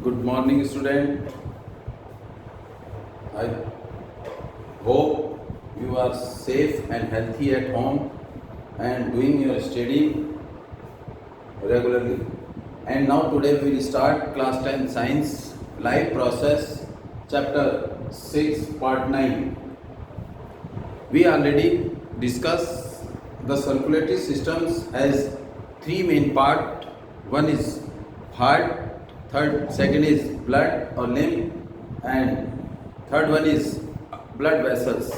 Good morning, student. I hope you are safe and healthy at home and doing your study regularly. And now today we will start class 10 science life process chapter 6 part 9. We already discussed the circulatory systems as three main part. One is heart, second is blood or limb, and third one is blood vessels,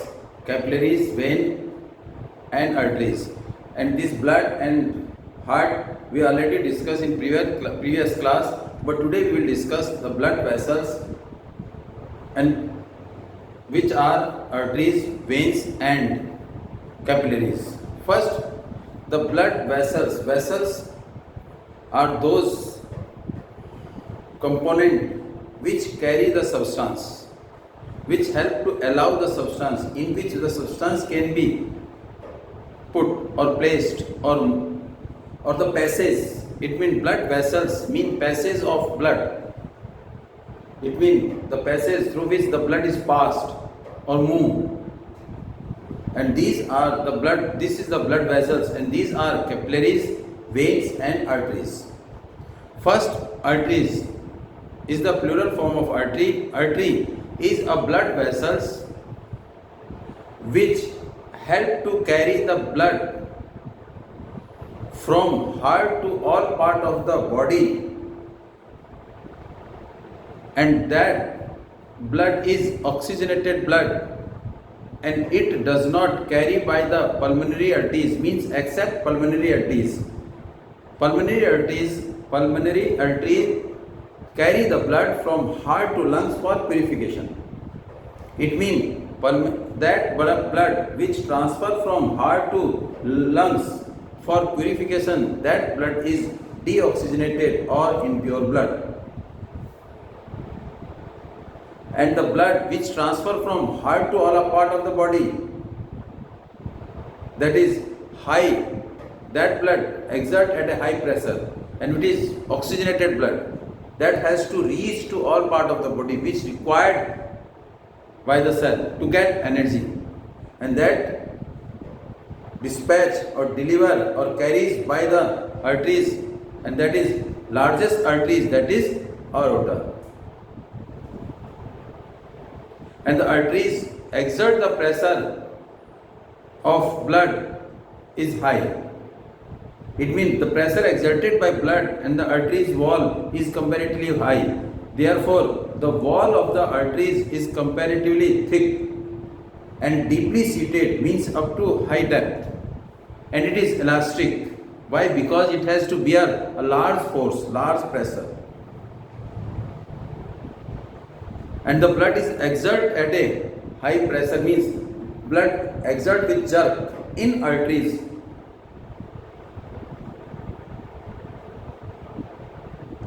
capillaries, vein and arteries. And this blood and heart we already discussed in previous class, but today we will discuss the blood vessels, and which are arteries, veins and capillaries. First, the blood vessels. Vessels are those component which carry the substance, which help to allow the substance, in which the substance can be put or placed, or the passage. It means blood vessels mean passage of blood. It means the passage through which the blood is passed or moved. And these are the blood, this is the blood vessels, and these are capillaries, veins and arteries. First, arteries is the plural form of artery. Artery is a blood vessels which help to carry the blood from heart to all part of the body, and that blood is oxygenated blood, and it does not carry by the pulmonary arteries, means except pulmonary arteries. Pulmonary artery carry the blood from heart to lungs for purification. It means that blood which transfer from heart to lungs for purification, that blood is deoxygenated or impure blood. And the blood which transfer from heart to all part of the body, that is high, that blood exert at a high pressure, and it is oxygenated blood that has to reach to all part of the body, which required by the cell to get energy, and that dispatch or deliver or carries by the arteries, and that is largest arteries, that is aorta. And the arteries exert the pressure of blood is high. It means the pressure exerted by blood and the arteries wall is comparatively high. Therefore, the wall of the arteries is comparatively thick and deeply seated, means up to high depth, and it is elastic. Why? Because it has to bear a large force, large pressure. And the blood is exert at a high pressure, means blood exert with jerk in arteries.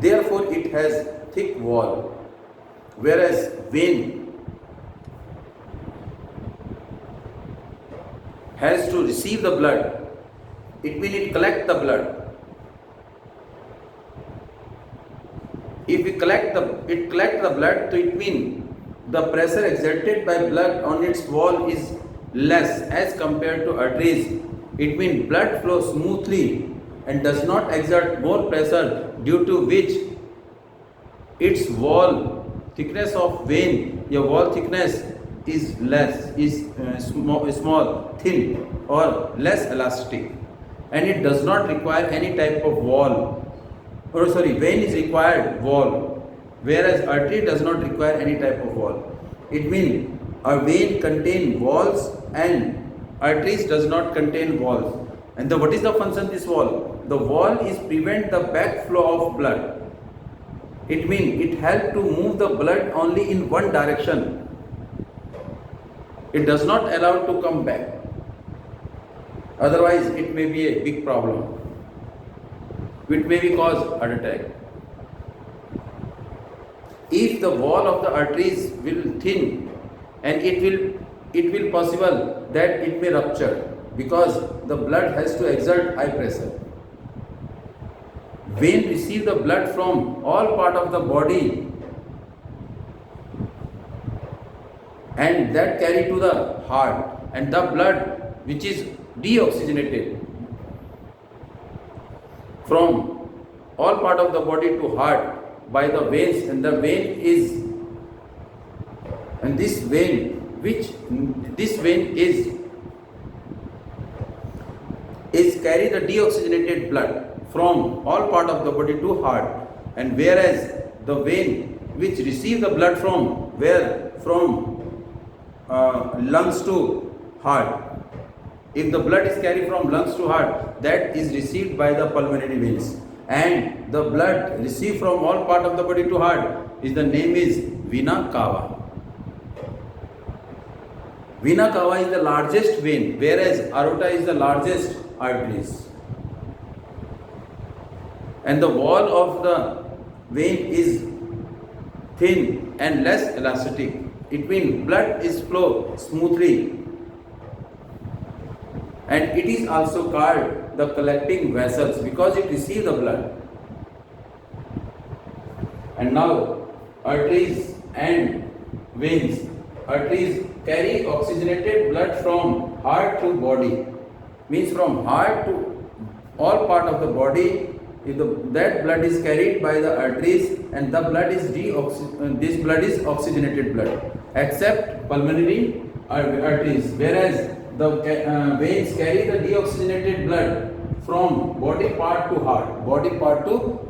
Therefore, it has thick wall, whereas vein has to receive the blood. It means it collect the blood. If we collect the blood, so it means the pressure exerted by blood on its wall is less as compared to arteries. It means blood flows smoothly and does not exert more pressure, due to which its wall thickness of vein, your wall thickness is less, is small, thin or less elastic, and it does not require any type of wall. Vein is required wall, whereas artery does not require any type of wall. It means a vein contain walls and arteries does not contain walls. And what is the function of this wall? The wall is prevent the backflow of blood. It means it helps to move the blood only in one direction. It does not allow to come back. Otherwise, it may be a big problem. It may be cause heart attack. If the wall of the arteries will thin, and it will possible that it may rupture, because the blood has to exert high pressure. vein receive the blood from all part of the body and that carry to the heart, and the blood which is deoxygenated from all part of the body to heart by the veins, and the vein is, and this vein is carry the deoxygenated blood from all part of the body to heart, and whereas the vein which receive the blood from lungs to heart, if the blood is carried from lungs to heart, that is received by the pulmonary veins, and the blood received from all part of the body to heart is the name is vena cava. Vena cava is the largest vein, whereas aorta is the largest arteries. And the wall of the vein is thin and less elastic. It means blood is flow smoothly. And it is also called the collecting vessels because it receives the blood. And now arteries and veins. Arteries carry oxygenated blood from heart to body. Means from heart to all part of the body. If that blood is carried by the arteries, and the blood is this blood is oxygenated blood, except pulmonary arteries, whereas the veins carry the deoxygenated blood from body part to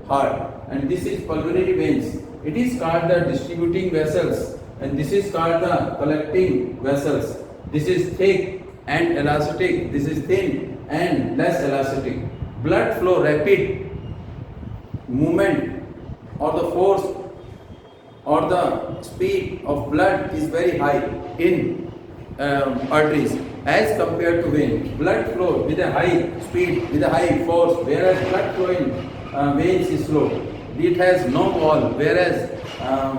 heart, and this is pulmonary veins. It is called the distributing vessels, and this is called the collecting vessels. This is thick and elastic, this is thin and less elastic. Blood flow rapid, movement or the force or the speed of blood is very high in arteries as compared to vein. Blood flow with a high speed, with a high force, whereas blood flow in veins is slow. It has no wall, whereas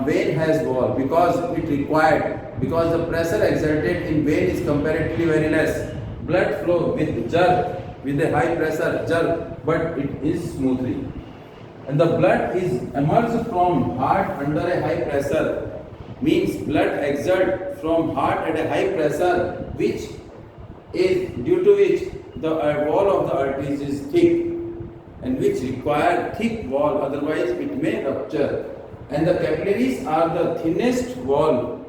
vein has wall because the pressure exerted in vein is comparatively very less. Blood flow with jerk, with a high pressure jerk, but it is smoothly. And the blood is emerged from heart under a high pressure, means blood exert from heart at a high pressure, which is due to which the wall of the arteries is thick, and which require thick wall, otherwise it may rupture. And the capillaries are the thinnest wall,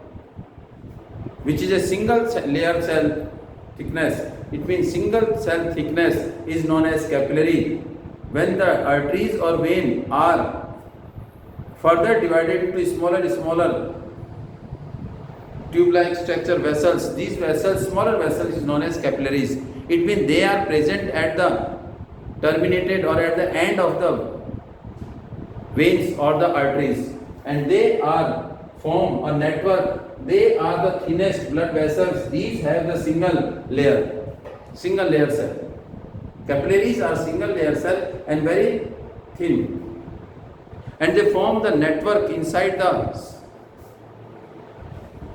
which is a single layer cell thickness. It means single cell thickness is known as capillary. When the arteries or vein are further divided into smaller tube-like structure vessels, these vessels, smaller vessels, is known as capillaries. It means they are present at the terminated or at the end of the veins or the arteries, and they are form a network. They are the thinnest blood vessels. These have the single layer cell. Capillaries are single layer cell and very thin, and they form the network inside the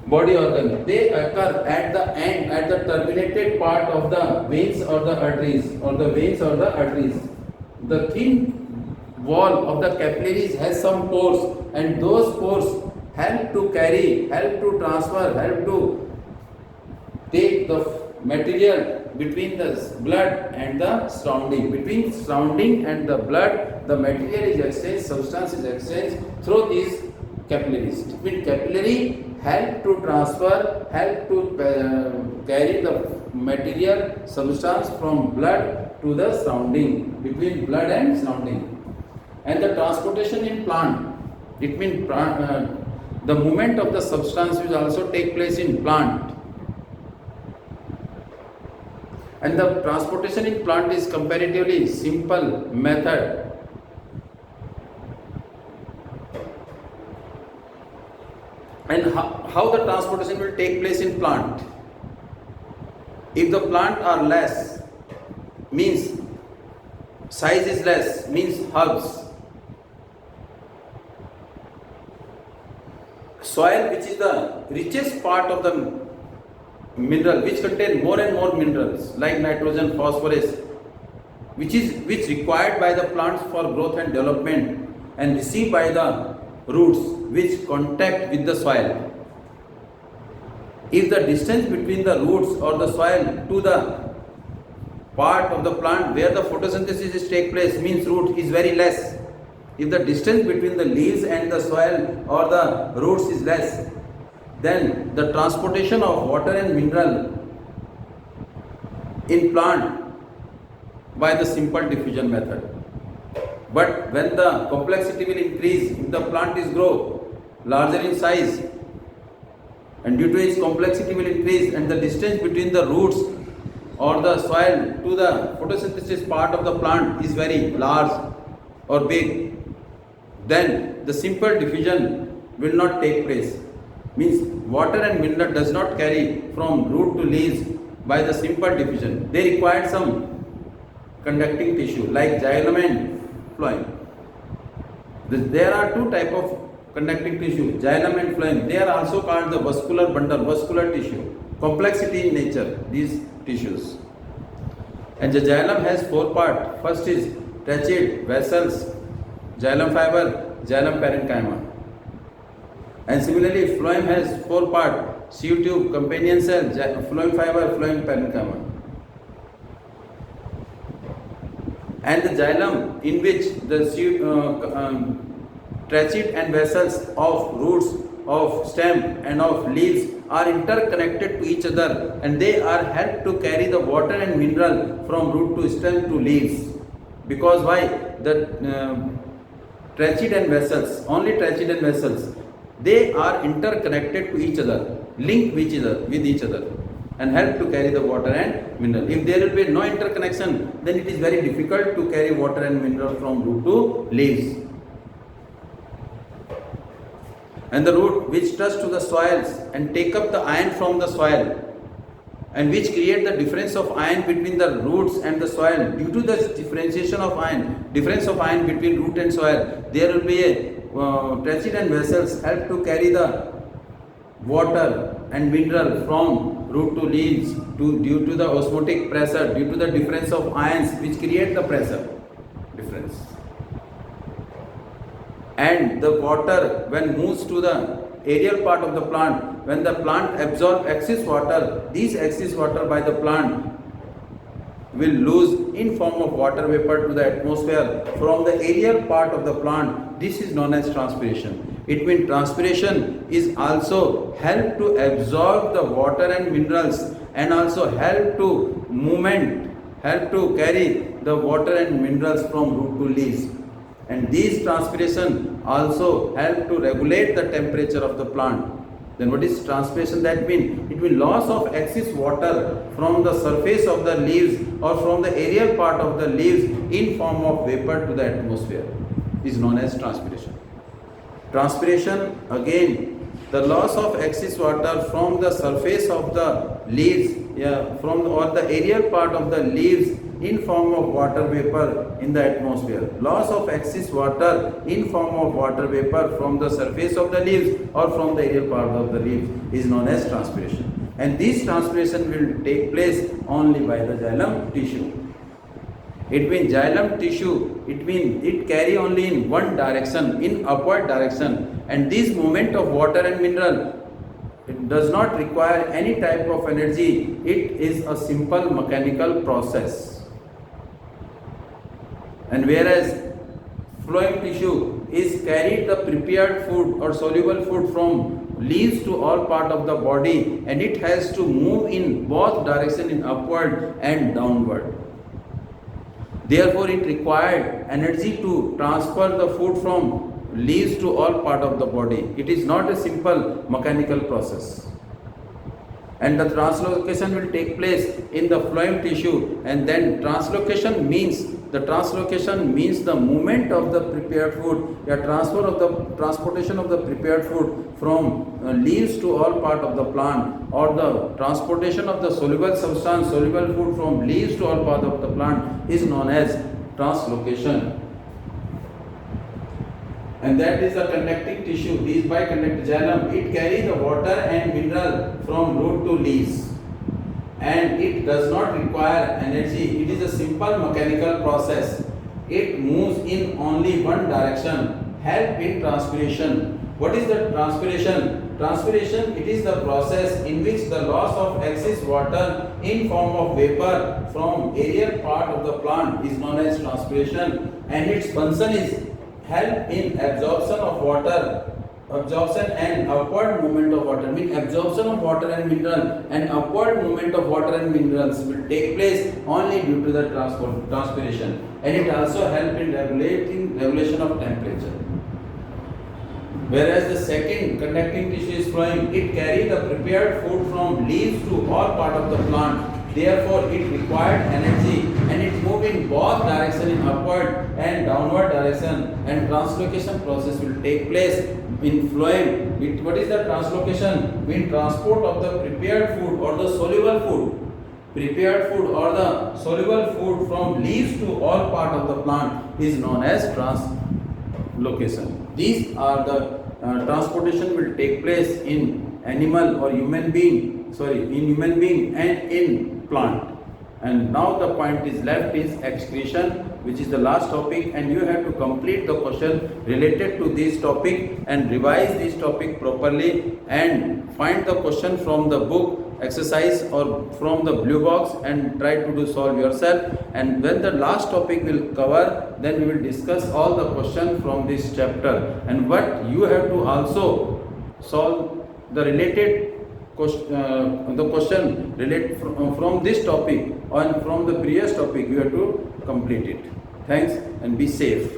body organ. They occur at the end, at the terminated part of the veins or the arteries, or the veins or the arteries. The thin wall of the capillaries has some pores, and those pores help to carry, help to transfer, help to take the material between the blood and the surrounding. Between surrounding and the blood, the material is exchanged, substance is exchanged through these capillaries. Between capillary help to transfer, help to carry the material, substance from blood to the surrounding, between blood and surrounding. And the transportation in plant, it means the movement of the substance will also take place in plant. And the transportation in plant is comparatively simple method. And how the transportation will take place in plant? If the plant are less, means size is less, means herbs. Soil, which is the richest part of the mineral, which contain more and more minerals like nitrogen, phosphorus, which required by the plants for growth and development and received by the roots which contact with the soil. If the distance between the roots or the soil to the part of the plant where the photosynthesis is take place means root is very less. If the distance between the leaves and the soil or the roots is less, then the transportation of water and mineral in plant by the simple diffusion method. But when the complexity will increase, if the plant is grow larger in size, and due to its complexity will increase and the distance between the roots or the soil to the photosynthesis part of the plant is very large or big, then the simple diffusion will not take place. Means water and mineral does not carry from root to leaves by the simple diffusion. They require some conducting tissue like xylem and phloem. There are two types of conducting tissue, xylem and phloem. They are also called the vascular bundle, vascular tissue. Complexity in nature, these tissues. And the xylem has four parts. First is trachea, vessels, xylem fiber, xylem parenchyma. And similarly, phloem has four parts: sieve tube, companion cell, phloem fiber, phloem parenchyma. And the xylem, in which the trachea and vessels of roots, of stem and of leaves are interconnected to each other, and they are helped to carry the water and mineral from root to stem to leaves. Because why? The trachea and vessels, only trachea and vessels, they are interconnected to each other, linked with each other and help to carry the water and mineral. If there will be no interconnection, then it is very difficult to carry water and mineral from root to leaves. And the root which touch to the soils and take up the iron from the soil, and which create the difference of iron between the roots and the soil. Due to the differentiation of iron, difference of iron between root and soil, there will be a trachea and vessels help to carry the water and mineral from root to leaves due to the osmotic pressure, due to the difference of ions which create the pressure difference. And the water when moves to the aerial part of the plant, when the plant absorbs excess water, this excess water by the plant will lose in form of water vapor to the atmosphere from the aerial part of the plant. This is known as transpiration. It means transpiration is also help to absorb the water and minerals and also help to movement, help to carry the water and minerals from root to leaves. And these transpiration also help to regulate the temperature of the plant. Then what is transpiration? That means it will loss of excess water from the surface of the leaves or from the aerial part of the leaves in form of vapor to the atmosphere is known as transpiration. Transpiration, again, the loss of excess water from the surface of the leaves, or the aerial part of the leaves in form of water vapor in the atmosphere. Loss of excess water in form of water vapor from the surface of the leaves or from the aerial part of the leaves is known as transpiration. And this transpiration will take place only by the xylem tissue. It means xylem tissue, it means it carry only in one direction, in upward direction, and this movement of water and mineral, it does not require any type of energy. It is a simple mechanical process. And whereas phloem tissue is carried the prepared food or soluble food from leaves to all part of the body, and it has to move in both direction, in upward and downward. Therefore, it required energy to transfer the food from leaves to all part of the body. It is not a simple mechanical process. And the translocation will take place in the phloem tissue, and then transportation means the movement of the prepared food, transportation of the prepared food from leaves to all part of the plant, or the transportation of the soluble substance, soluble food from leaves to all part of the plant is known as translocation. And that is the conducting tissue. These biconducting xylem, it carries the water and mineral from root to leaves. and it does not require energy. It is a simple mechanical process. It moves in only one direction. Help in transpiration. What is the transpiration? Transpiration, it is the process in which the loss of excess water in form of vapor from aerial part of the plant is known as transpiration, and its function is help in absorption of water, absorption and upward movement of water. Mean absorption of water and mineral and upward movement of water and minerals will take place only due to the transpiration, and it also help in regulation of temperature. Whereas the second conducting tissue is flowing, it carries the prepared food from leaves to all part of the plant. Therefore, it required energy, and it moves in both direction, in upward and downward direction, and translocation process will take place in phloem. What is the translocation? Mean transport of the prepared food or the soluble food. Prepared food or the soluble food from leaves to all part of the plant is known as translocation. These are the transportation will take place in animal or human being, and in plant. And now the point is left is excretion, which is the last topic, and you have to complete the question related to this topic and revise this topic properly and find the question from the book exercise or from the blue box and try to do solve yourself. And when the last topic will cover, then we will discuss all the question from this chapter, and what you have to also solve the related question related from this topic and from the previous topic. You have to complete it. Thanks and be safe.